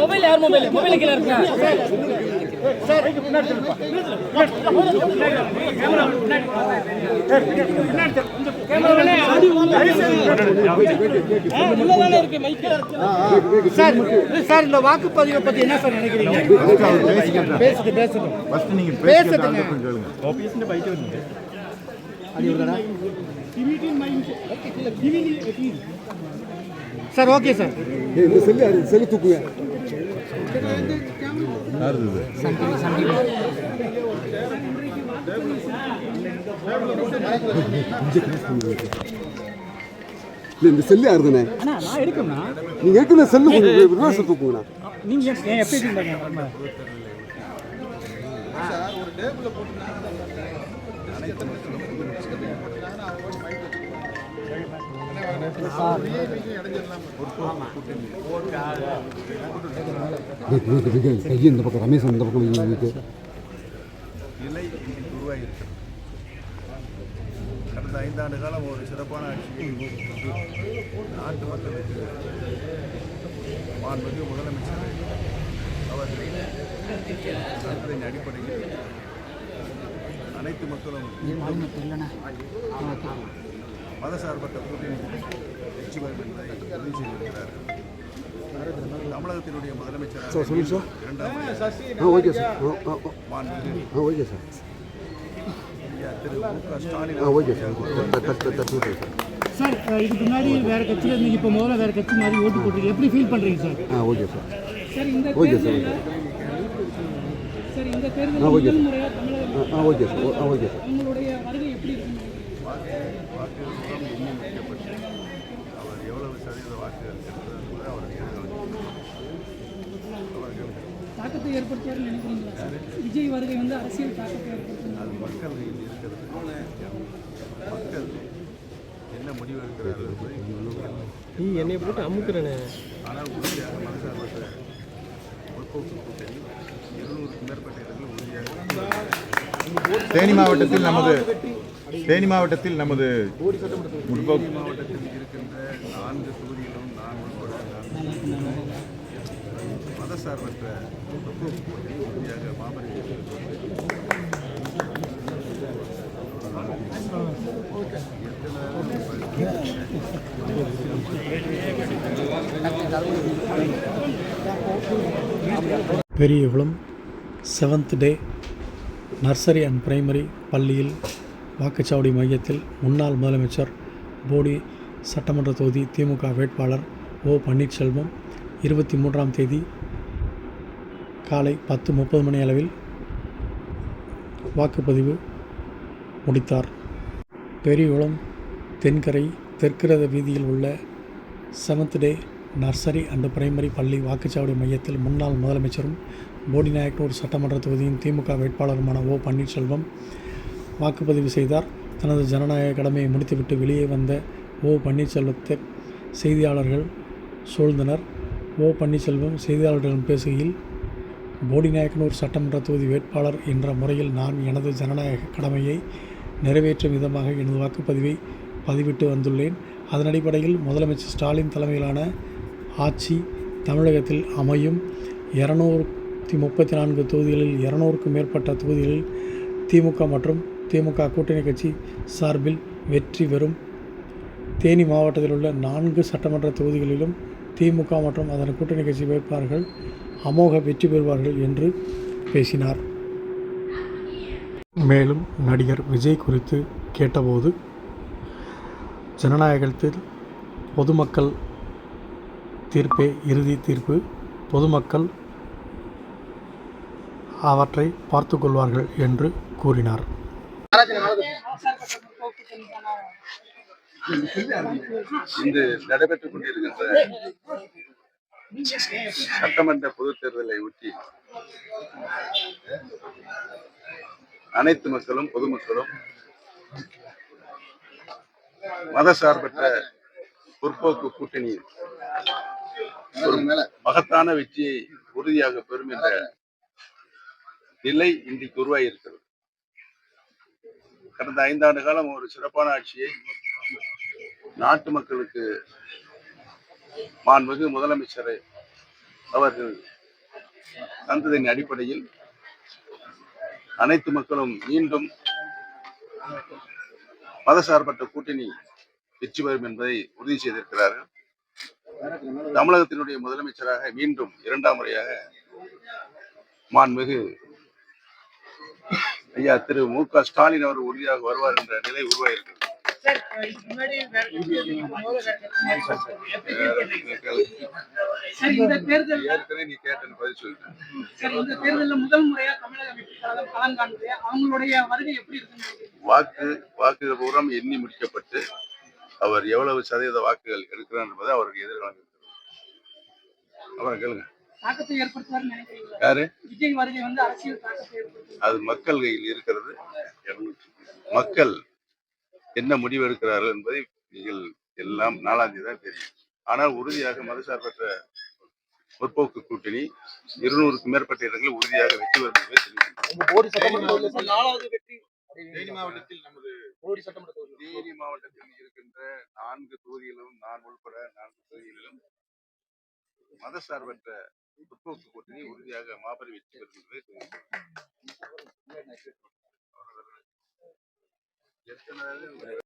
Mobile யார் mobile கீழே இருக்கா சார் இந்த வாக்குப்பதிவை பத்தி என்ன சார் நினைக்கிறீங்க? சார் ஓகே சார் செல்லு தூக்குங்க. இந்த செல்லு யாருதுண்ணே? நான் எடுக்கணும்னா நீங்க எடுக்கணும் செல்லு ரிவர்ஸ் தூக்குங்கண்ணா. நீங்க எப்படி கையை இந்த பக்கம் ரமேஷ் இந்த பக்கம் நிலை உருவாகியிருக்கிறது. கடந்த 5 ஆண்டு காலம் ஒரு சிறப்பான ஆட்சி நாட்டு மக்களுக்கு மாண்புமிகு முதலமைச்சர் அவர்களின் அடிப்படையில் அனைத்து மக்களும் மதசார்பற்ற கூட்டணி வெற்றி பெறும் என்பதை உறுதி செய்திருக்கிறார்கள். தமிழகத்தினுடைய முதலமைச்சர் திரு மு.க. ஸ்டாலின் சார் இதுக்கு முன்னாடி வேற கட்சியில் இருந்தீங்க, இப்போ முதல்ல வேற கட்சி மாதிரி ஓட்டு போட்டுருக்கீங்க, எப்படி ஃபீல் பண்றீங்க சார்? Okay sir. சார் இந்த ஓகே சார். சார் இந்த தேர்தல் ஓகே சார். முறையாக தமிழகம் ஓகே சார். Okay sir. உங்களுடைய வருகை எப்படி இருக்கு? வாக்குகள் எண்ணி முடிக்கப்பட்டு அவர் எவ்வளவு சதவீத வாக்குகள் என்பது அவருடைய தாக்கத்தை ஏற்படுத்துவார்னு நினைக்கிறீங்களா? விஜய் வருகை வந்து அரசியல் தாக்கத்தை ஏற்படுத்தும். அது மக்கள் கையில் இருக்கிறது. மக்கள் என்ன முடிவு எடுக்கிறார்கள்? நீ என்னை போட்டு அமுக்குறேனே. ஆனால் உறுதியாக மனசார்பற்ற முற்போக்கு கூட்டணி 200க்கும் மேற்பட்ட இடங்கள் உறுதியாக தேனி மாவட்டத்தில் நமது முற்போக்கு மாவட்டத்தில் இருக்கின்ற 4 தொகுதியிலும் நான் உட்பட மதசார்பற்ற முற்போக்கு கூட்டணி உறுதியாக மாபெரும் Periyakulam 7th day nursery and primary பள்ளியில் வாக்குச்சாவடி மையத்தில் முன்னாள் முதலமைச்சர் போடி சட்டமன்ற தொகுதி திமுக வேட்பாளர் ஓ பன்னீர்செல்வம் 23ஆம் தேதி காலை 10:30 மணி அளவில் வாக்குப்பதிவு முடித்தார். பெரியகுளம் தென்கரை தெற்கிரத வீதியில் உள்ள 7th day nursery and primary பள்ளி வாக்குச்சாவடி மையத்தில் முன்னாள் முதலமைச்சரும் போடிநாயக்கனூர் சட்டமன்ற தொகுதியின் திமுக வேட்பாளருமான ஓ பன்னீர்செல்வம் வாக்குப்பதிவு செய்தார். தனது ஜனநாயக கடமையை முடித்துவிட்டு வெளியே வந்த ஓ பன்னீர்செல்வத்தை செய்தியாளர்கள் சூழ்ந்தனர். ஓ பன்னீர்செல்வம் செய்தியாளர்களிடம் பேசுகையில், போடிநாயக்கனூர் சட்டமன்ற தொகுதி வேட்பாளர் என்ற முறையில் நான் எனது ஜனநாயக கடமையை நிறைவேற்றும் விதமாக எனது வாக்குப்பதிவை பதிவிட்டு வந்துள்ளேன். அதன் அடிப்படையில் முதலமைச்சர் ஸ்டாலின் தலைமையிலான ஆட்சி தமிழகத்தில் அமையும். 234 தொகுதிகளில் 200க்கும் மேற்பட்ட தொகுதிகளில் திமுக மற்றும் திமுக கூட்டணி கட்சி சார்பில் வெற்றி பெறும். தேனி மாவட்டத்தில் உள்ள 4 சட்டமன்ற தொகுதிகளிலும் திமுக மற்றும் அதன் கூட்டணி கட்சி வேட்பாளர்கள் அமோக வெற்றி பெறுவார்கள் என்று பேசினார். மேலும் நடிகர் விஜய் குறித்து கேட்டபோது, ஜனநாயகத்தில் பொதுமக்கள் தீர்ப்பே இறுதி தீர்ப்பு, பொதுமக்கள் அவற்றை பார்த்து கொள்வார்கள் என்று கூறினார். இன்று நடைபெற்றுக் கொண்டிருக்கின்ற சட்டமன்ற பொதுத் தேர்தலை ஒட்டி அனைத்து மக்களும் பொதுமக்களும் மதசார்பற்ற முற்போக்கு கூட்டணி ஒரு மகத்தான வெற்றியை உறுதியாக பெறும் என்ற நிலை இன்றைக்கு உருவாகியிருக்கிறது. கடந்த 5 ஆண்டு காலம் ஒரு சிறப்பான ஆட்சியை நாட்டு மக்களுக்கு மாண்புமிகு முதலமைச்சரை அவர்கள் தந்ததின் அடிப்படையில் அனைத்து மக்களும் மீண்டும் மதசார்பற்ற கூட்டணி வெற்றி பெறும் என்பதை உறுதி செய்திருக்கிறார்கள். தமிழகத்தினுடைய முதலமைச்சராக மீண்டும் 2ஆம் முறையாக மாண்புமிகு ஐயா திரு மு.க. ஸ்டாலின் அவர் உறுதியாக வருவார் என்ற நிலை உருவாகியிருக்கிறது. ஏற்கனவே நீ கேட்டேன்னு பதில் சொல்லிட்டேன். இந்த தேர்தலில் முதல் முறையா தமிழக வெற்றி கழகம் களம் காண்பது அவங்களுடைய வருகை எப்படி இருக்கு? வாக்குகள் பூரம் எண்ணி முடிக்கப்பட்டு அவர் எவ்வளவு சதவீத வாக்குகள் எடுக்கிறார் என்பது அவருக்கு எதிர்காலம் இருக்கிறது. அப்புறம் கேளுங்க. தாக்கத்தை ஏற்படுத்துவார்னு நினைக்கிறீங்களா? யாரு? விஜய் வருகை அரசியல் தாக்கத்தை ஏற்படுத்தும். அது மக்கள் கையில் இருக்கிறது. மக்கள் என்ன முடிவு எடுக்கிறார்கள் என்பதை நீங்கள் எல்லாம் 4ஆம் தேதி தான் தெரியும். ஆனால் உறுதியாக மதசார்பற்ற முற்போக்கு கூட்டணி 200க்கும் மேற்பட்ட இடங்களில் உறுதியாக வெற்றி பெறும் என்பதை தேனி மாவட்டத்தில் இருக்கின்ற 4 தொகுதிகளிலும் நான் உள்பட 4 தொகுதிகளிலும் மதசார்பற்ற முற்போக்கு கூட்டணி உறுதியாக மாபெரும் வெற்றி பெறும் என்பதை